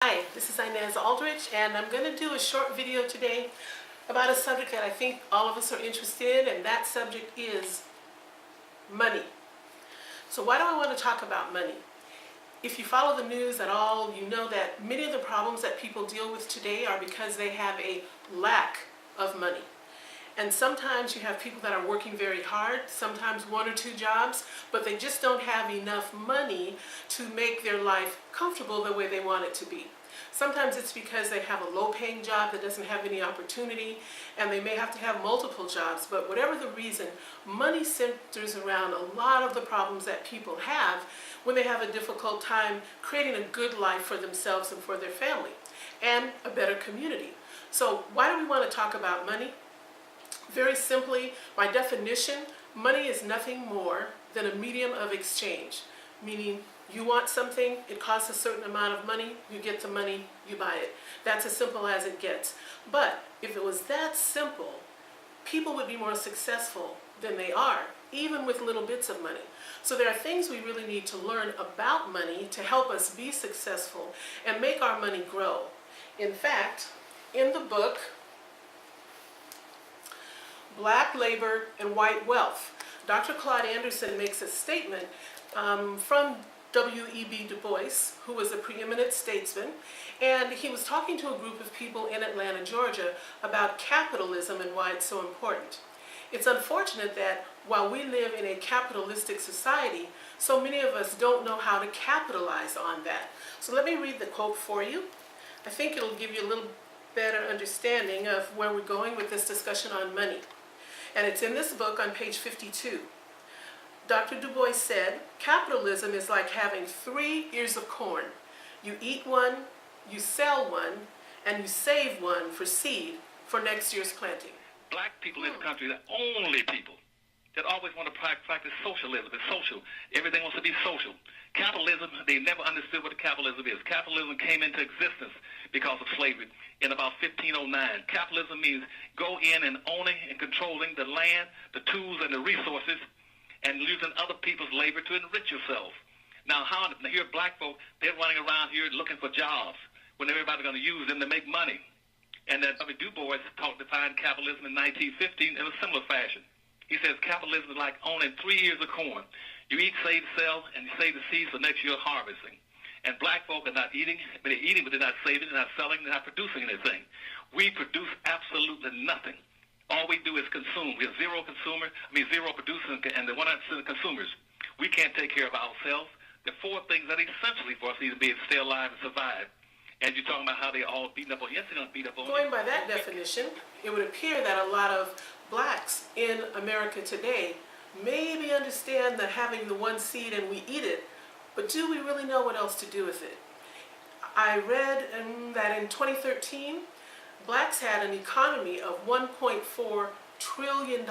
Hi, this is Inez Aldrich, and I'm going to do a short video today about a subject that I think all of us are interested in, and that subject is money. So why do I want to talk about money? If you follow the news at all, you know that many of the problems that people deal with today are because they have a lack of money. And sometimes you have people that are working very hard, sometimes one or two jobs, but they just don't have enough money to make their life comfortable the way they want it to be. Sometimes it's because they have a low-paying job that doesn't have any opportunity, and they may have to have multiple jobs, but whatever the reason, money centers around a lot of the problems that people have when they have a difficult time creating a good life for themselves and for their family, and a better community. So why do we want to talk about money? Very simply, by definition, money is nothing more than a medium of exchange, meaning you want something, it costs a certain amount of money, you get the money, you buy it. That's as simple as it gets. But if it was that simple, people would be more successful than they are, even with little bits of money. So there are things we really need to learn about money to help us be successful and make our money grow. In fact, in the book, Black Labor and White Wealth, Dr. Claude Anderson makes a statement from W.E.B. Du Bois, who was a preeminent statesman, and he was talking to a group of people in Atlanta, Georgia, about capitalism and why it's so important. It's unfortunate that while we live in a capitalistic society, so many of us don't know how to capitalize on that. So let me read the quote for you. I think it'll give you a little better understanding of where we're going with this discussion on money. And it's in this book on page 52. Dr. Du Bois said, capitalism is like having 3 ears of corn. You eat one, you sell one, and you save one for seed for next year's planting. Black people in this country are the only people that always want to practice socialism. It's social. Everything wants to be social. Capitalism, they never understood what capitalism is. Capitalism came into existence because of slavery in about 1509. Capitalism means go in and owning and controlling the land, the tools, and the resources, and using other people's labor to enrich yourself. Now, here black folk, they're running around here looking for jobs when everybody's going to use them to make money. And then Du Bois defined capitalism in 1915 in a similar fashion. He says capitalism is like owning 3 ears of corn. You eat, save, sell, and you save the seeds for next year's harvesting. And black folk are not eating, but they're eating, but they're not saving, they're not selling, they're not producing anything. We produce absolutely nothing. All we do is consume. We're zero producers and the 100% consumers. We can't take care of ourselves. The 4 things that are essentially for us to be able to stay alive and survive. And you're talking about how they all beaten up on you. Yes, they're going to beat up on you. Going by that definition, it would appear that a lot of blacks in America today maybe understand that having the one seed and we eat it, but do we really know what else to do with it? I read that in 2013, blacks had an economy of $1.4 trillion.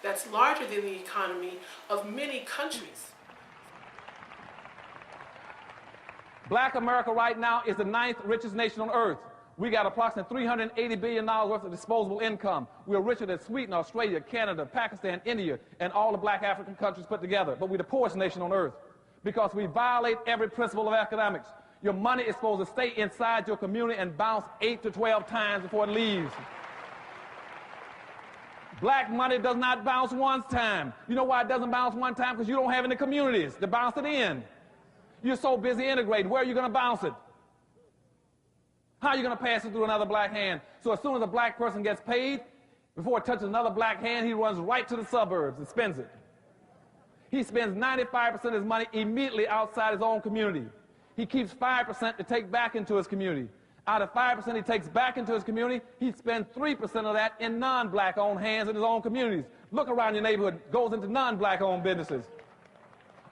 That's larger than the economy of many countries. Black America right now is the 9th richest nation on earth. We got approximately $380 billion worth of disposable income. We're richer than Sweden, Australia, Canada, Pakistan, India, and all the black African countries put together. But we're the poorest nation on earth because we violate every principle of economics. Your money is supposed to stay inside your community and bounce 8 to 12 times before it leaves. Black money does not bounce one time. You know why it doesn't bounce one time? Because you don't have any communities to bounce it in. You're so busy integrating. Where are you going to bounce it? How are you going to pass it through another black hand? So as soon as a black person gets paid, before it touches another black hand, he runs right to the suburbs and spends it. He spends 95% of his money immediately outside his own community. He keeps 5% to take back into his community. Out of 5% he takes back into his community, he spends 3% of that in non-black owned hands in his own communities. Look around your neighborhood, goes into non-black owned businesses.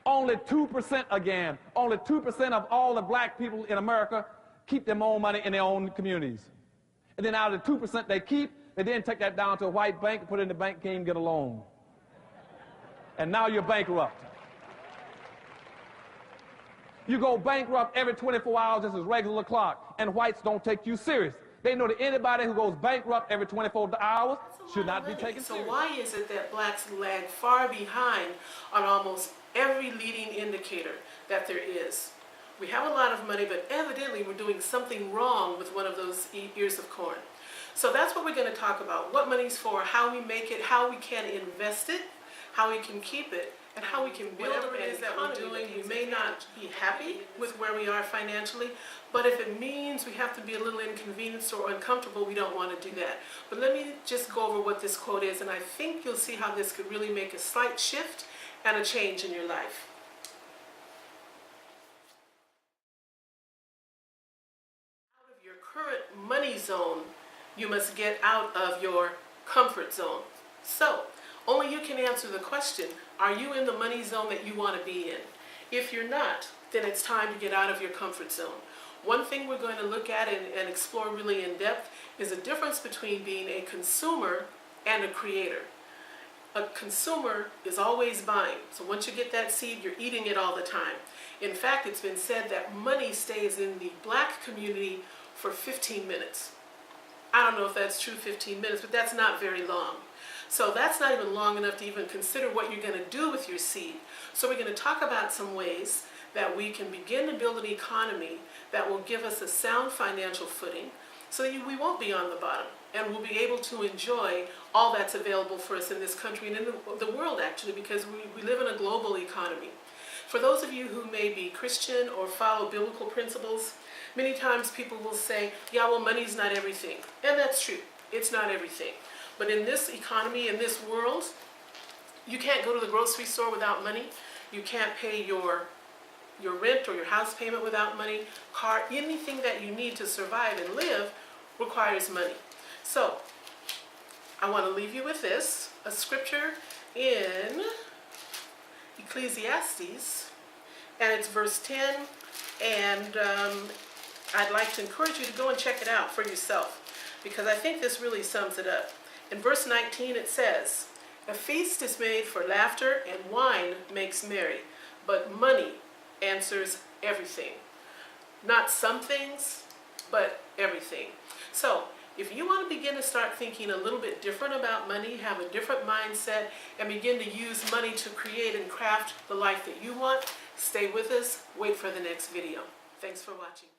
Only 2% again, only 2% of all the black people in America keep their own money in their own communities. And then out of the 2% they keep, they then take that down to a white bank and put it in the bank, can't even get a loan. And now you're bankrupt. You go bankrupt every 24 hours just as regular clock, and whites don't take you serious. They know that anybody who goes bankrupt every 24 hours should not be taken So serious. why is it that blacks lag far behind on almost every leading indicator that there is? We have a lot of money, but evidently we're doing something wrong with one of those ears of corn. So that's what we're going to talk about. What money's for, how we make it, how we can invest it, how we can keep it, and how we can build up an economy that we're doing. We may not be happy with where we are financially, but if it means we have to be a little inconvenienced or uncomfortable, we don't want to do that. But let me just go over what this quote is, and I think you'll see how this could really make a slight shift and a change in your life. Out of your current money zone, you must get out of your comfort zone. So, only you can answer the question, are you in the money zone that you want to be in? If you're not, then it's time to get out of your comfort zone. One thing we're going to look at and explore really in depth is the difference between being a consumer and a creator. A consumer is always buying. So once you get that seed, you're eating it all the time. In fact, it's been said that money stays in the black community for 15 minutes. I don't know if that's true, 15 minutes, but that's not very long. So that's not even long enough to even consider what you're going to do with your seed. So we're going to talk about some ways that we can begin to build an economy that will give us a sound financial footing so that we won't be on the bottom, and we'll be able to enjoy all that's available for us in this country and in the world, actually, because we live in a global economy. For those of you who may be Christian or follow biblical principles, many times people will say, yeah, well, money's not everything. And that's true. It's not everything. But in this economy, in this world, you can't go to the grocery store without money. You can't pay your rent or your house payment without money. Car, anything that you need to survive and live requires money. So, I want to leave you with this, a scripture in Ecclesiastes, and it's verse 10, and I'd like to encourage you to go and check it out for yourself, because I think this really sums it up. In verse 19 it says, "A feast is made for laughter, and wine makes merry, but money answers everything." Not some things, but everything. So, if you want to begin to start thinking a little bit different about money, have a different mindset, and begin to use money to create and craft the life that you want, stay with us. Wait for the next video. Thanks for watching.